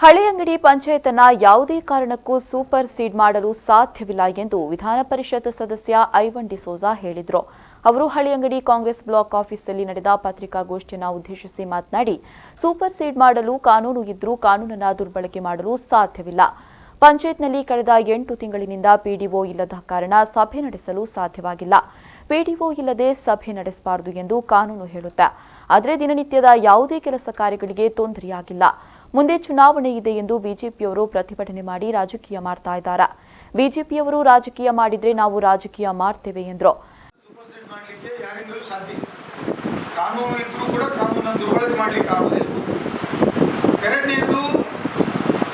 ಹಳೆಯಂಗಡಿ ಪಂಚಾಯತ್ನ ಯಾವುದೇ ಕಾರಣಕ್ಕೂ ಸೂಪರ್ ಸೀಡ್ ಮಾಡಲು ಸಾಧ್ಯವಿಲ್ಲ ಎಂದು ವಿಧಾನ ಪರಿಷತ್ ಸದಸ್ಯ ಐವನ್ ಡಿಸೋಜಾ ಹೇಳಿದರು. ಅವರು ಹಳೆಯಂಗಡಿ ಕಾಂಗ್ರೆಸ್ ಬ್ಲಾಕ್ ಆಫೀಸ್ನಲ್ಲಿ ನಡೆದ ಪತ್ರಿಕಾಗೋಷ್ಠಿಯನ್ನು ಉದ್ದೇಶಿಸಿ ಮಾತನಾಡಿ, ಸೂಪರ್ ಸೀಡ್ ಮಾಡಲು ಕಾನೂನು ಇದ್ದರೂ ಕಾನೂನನ್ನು ದುರ್ಬಳಕೆ ಮಾಡಲು ಸಾಧ್ಯವಿಲ್ಲ. ಪಂಚಾಯತ್ನಲ್ಲಿ ಕಳೆದ 8 ತಿಂಗಳಿನಿಂದ ಪಿಡಿಒ ಇಲ್ಲದ ಕಾರಣ ಸಭೆ ನಡೆಸಲು ಸಾಧ್ಯವಾಗಿಲ್ಲ. ಪಿಡಿಒ ಇಲ್ಲದೆ ಸಭೆ ನಡೆಸಬಾರದು ಎಂದು ಕಾನೂನು ಹೇಳುತ್ತೆ. ಆದರೆ ದಿನನಿತ್ಯದ ಯಾವುದೇ ಕೆಲಸ ಕಾರ್ಯಗಳಿಗೆ ತೊಂದರೆಯಾಗಿಲ್ಲ. ಮುಂದೆ ಚುನಾವಣೆ ಇದೆ ಎಂದು ಬಿಜೆಪಿಯವರು ಪ್ರತಿಭಟನೆ ಮಾಡಿ ರಾಜಕೀಯ ಮಾಡ್ತಾ ಇದ್ದಾರೆ. ಬಿಜೆಪಿಯವರು ರಾಜಕೀಯ ಮಾಡಿದ್ರೆ ನಾವು ರಾಜಕೀಯ ಮಾಡ್ತೇವೆ ಎಂದರು. ಕಾನೂನು ಇದ್ರೂ ಕೂಡ ಕಾನೂನನ್ನು ದುರ್ಬಳಕೆ ಮಾಡಲಿಕ್ಕೆ ಆಗುವುದಿಲ್ಲ. ಎರಡನೇದು,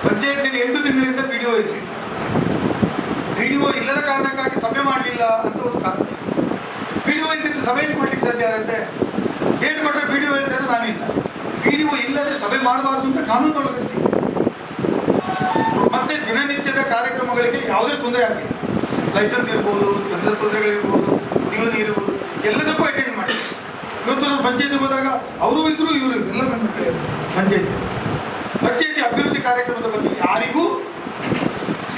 ಪಂಚಾಯತ್ನಲ್ಲಿ 8 ತಿಂಗಳಿಂದ ಪಿಡಿಒ ಇರಲಿಲ್ಲ. ಪಿಡಿಒ ಇಲ್ಲದ ಕಾರಣಕ್ಕಾಗಿ ಸಭೆ ಮಾಡಲಿಲ್ಲ ಅಂತ ಒಂದು ಕಾರಣ. ಪಿಡಿಒ ಇದ್ದಿದ್ದು ಸಭೆ ಮಾಡಲಿಕ್ಕೆ ಸಾಧ್ಯ ಆಗುತ್ತೆ. ಡೇಟ್ ಕೊಟ್ಟರೆ ಪಿಡಿಒ ಹೇಳ್ತಾರೆ ನಾನಿಲ್ಲ. ಪಿಡಿಒ ಇಲ್ಲದೆ ಸಭೆ ಮಾಡಬಾರ್ದು ಅಂತ ಕಾನೂನು ಒಳಗಡೆ. ಮತ್ತೆ ದಿನನಿತ್ಯದ ಕಾರ್ಯಕ್ರಮಗಳಿಗೆ ಯಾವುದೇ ತೊಂದರೆ ಆಗಿಲ್ಲ. ಲೈಸೆನ್ಸ್ ಇರ್ಬೋದು, ಜನರ ತೊಂದರೆಗಳಿರ್ಬೋದು, ಕುಡಿಯುವ ನೀರು ಇರ್ಬೋದು, ಎಲ್ಲದಕ್ಕೂ ಅಟೆಂಡ್ ಮಾಡಿ. ಇವತ್ತು ನಾವು ಪಂಚಾಯತಿಗೆ ಹೋದಾಗ ಅವರು ಇದ್ರು ಇವರು ಎಲ್ಲ ಮೆಂಬರ್ಗಳೇ ಪಂಚಾಯತಿ ಅಭಿವೃದ್ಧಿ ಕಾರ್ಯಕ್ರಮದ ಬಗ್ಗೆ ಯಾರಿಗೂ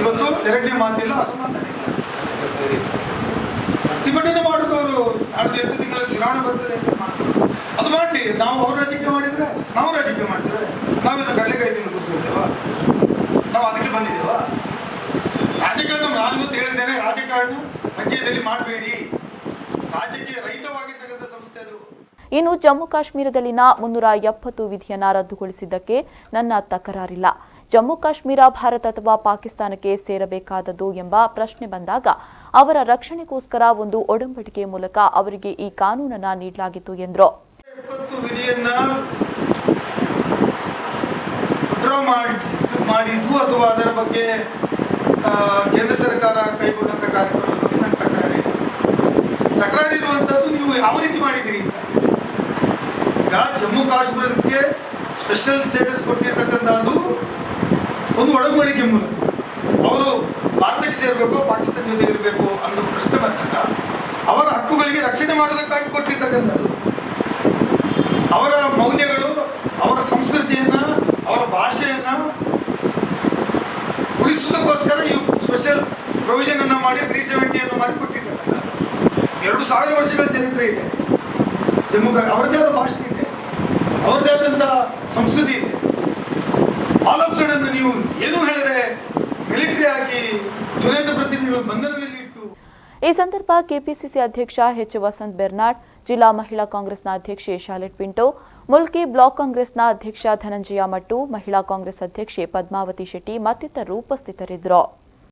ಇವತ್ತು ಎರಡನೇ ಮಾತಿಲ್ಲ, ಅಸಮಾಧಾನ ಇಲ್ಲ. ಪ್ರತಿಭಟನೆ ಮಾಡೋದವರು 8 ತಿಂಗಳ ಚುನಾವಣೆ ಬರ್ತದೆ ಅಂತ ಮಾಡ್ಬೋದು. ಅದು ಮಾಡಿ ನಾವು ಅವ್ರ ರಾಜಕೀಯ ಮಾಡಿದ್ರೆ ನಾವು ರಾಜಕೀಯ ಮಾಡ್ತೇವೆ. ನಾವೇನು ಕಡಲೆಕಾಯಿ ತಿಂದು ಕೂತ್ಕೊಳ್ತೇವ? ನಾವು ಅದಕ್ಕೆ ಬಂದಿದ್ದೇವ? ರಾಜಕಾರಣ ನಾನು ಇವತ್ತು ಹೇಳಿದ್ದೇನೆ, ರಾಜಕಾರಣ ಪಂಚಾಯತಿಯಲ್ಲಿ ಮಾಡಬೇಡಿ. ರಾಜ್ಯಕ್ಕೆ ರಹಿತವಾಗಿರ್ತಕ್ಕಂಥ ಸಂಸ್ಥೆ ಅದು. ಇನ್ನು ಜಮ್ಮು ಕಾಶ್ಮೀರದಲ್ಲಿನ 370 ವಿಧಿಯನ್ನು ರದ್ದುಗೊಳಿಸಿದ್ದಕ್ಕೆ ನನ್ನ ತಕರಾರಿಲ್ಲ. ಜಮ್ಮು ಕಾಶ್ಮೀರ ಭಾರತ ಅಥವಾ ಪಾಕಿಸ್ತಾನಕ್ಕೆ ಸೇರಬೇಕಾದದ್ದು ಎಂಬ ಪ್ರಶ್ನೆ ಬಂದಾಗ ಅವರ ರಕ್ಷಣೆಗೋಸ್ಕರ ಒಂದು ಒಡಂಬಡಿಕೆ ಮೂಲಕ ಅವರಿಗೆ ಈ ಕಾನೂನನ್ನು ನೀಡಲಾಗಿತ್ತು ಎಂದರು. 70 ವಿಧಿಯನ್ನ ವಿಡ್ರಾ ಮಾಡಿದ್ದು ಅಥವಾ ಅದರ ಬಗ್ಗೆ ಕೇಂದ್ರ ಸರ್ಕಾರ ಕೈಗೊಂಡಂತ ಕಾರ್ಯಕ್ರಮದ ಬಗ್ಗೆ ನನ್ನ ತಕರಾರಿರುವಂತದ್ದು ನೀವು ಯಾವ ರೀತಿ ಮಾಡಿದ್ದೀರಿ ಅಂತ. ಈಗ ಜಮ್ಮು ಕಾಶ್ಮೀರಕ್ಕೆ ಸ್ಪೆಷಲ್ ಸ್ಟೇಟಸ್ ಕೊಟ್ಟಿರ್ತಕ್ಕಂಥದ್ದು ಒಂದು ಒಡಂಬಡಿಕೆ ಮೂಲಕ ಅವರು ಭಾರತಕ್ಕೆ ಸೇರಬೇಕು, ಪಾಕಿಸ್ತಾನ ಜೊತೆ ಇರಬೇಕು ಅನ್ನೋ ಪ್ರಶ್ನೆ ಬಂದಾಗ ಅವರ ಹಕ್ಕುಗಳಿಗೆ ರಕ್ಷಣೆ ಮಾಡೋದಕ್ಕಾಗಿ ಕೊಟ್ಟಿರ್ತಕ್ಕಂಥದ್ದು. ಅವರ ಮೌಲ್ಯಗಳು, ಅವರ ಸಂಸ್ಕೃತಿಯನ್ನು, ಅವರ ಭಾಷೆಯನ್ನು ಉಳಿಸೋದಕ್ಕೋಸ್ಕರ ಈ ಸ್ಪೆಷಲ್ ಪ್ರೊವಿಷನ್ ಅನ್ನು ಮಾಡಿ 370 ಅನ್ನು ಮಾಡಿ ಕೊಟ್ಟಿರ್ತಕ್ಕಂಥದ್ದು. 2000 ವರ್ಷಗಳ ಚರಿತ್ರೆ ಇದೆ. ಅವರದೇ ಆದ ಭಾಷೆ ಇದೆ, ಅವರದೇ ಆದಂಥ ಸಂಸ್ಕೃತಿ ಇದೆ. ಆಲ್ ಆಫ್ ಸಡನ್ ನೀವು ಏನು ಹೇಳಿದ್ರೆ ಮಿಲಿಟರಿ ಆಗಿ ಚುನಾಯಿತ ಪ್ರತಿನಿಧಿಗಳು ಬಂಧನದಲ್ಲಿ ಇಟ್ಟು. ಈ ಸಂದರ್ಭ ಕೆಪಿಸಿಸಿ ಅಧ್ಯಕ್ಷ ಎಚ್ ವಸಂತ್ ಬೆರ್ನಾಡ್, ಜಿಲ್ಲಾ ಮಹಿಳಾ ಕಾಂಗ್ರೆಸ್ನ ಅಧ್ಯಕ್ಷೆ ಶಾಲೆಟ್ ಪಿಂಟೋ, ಮುಲ್ಕಿ ಬ್ಲಾಕ್ ಕಾಂಗ್ರೆಸ್ನ ಅಧ್ಯಕ್ಷ ಧನಂಜಯ ಮಟ್ಟು, ಮಹಿಳಾ ಕಾಂಗ್ರೆಸ್ ಅಧ್ಯಕ್ಷೆ ಪದ್ಮಾವತಿ ಶೆಟ್ಟಿ ಮತ್ತಿತರರು ಉಪಸ್ಥಿತರಿದ್ದರು.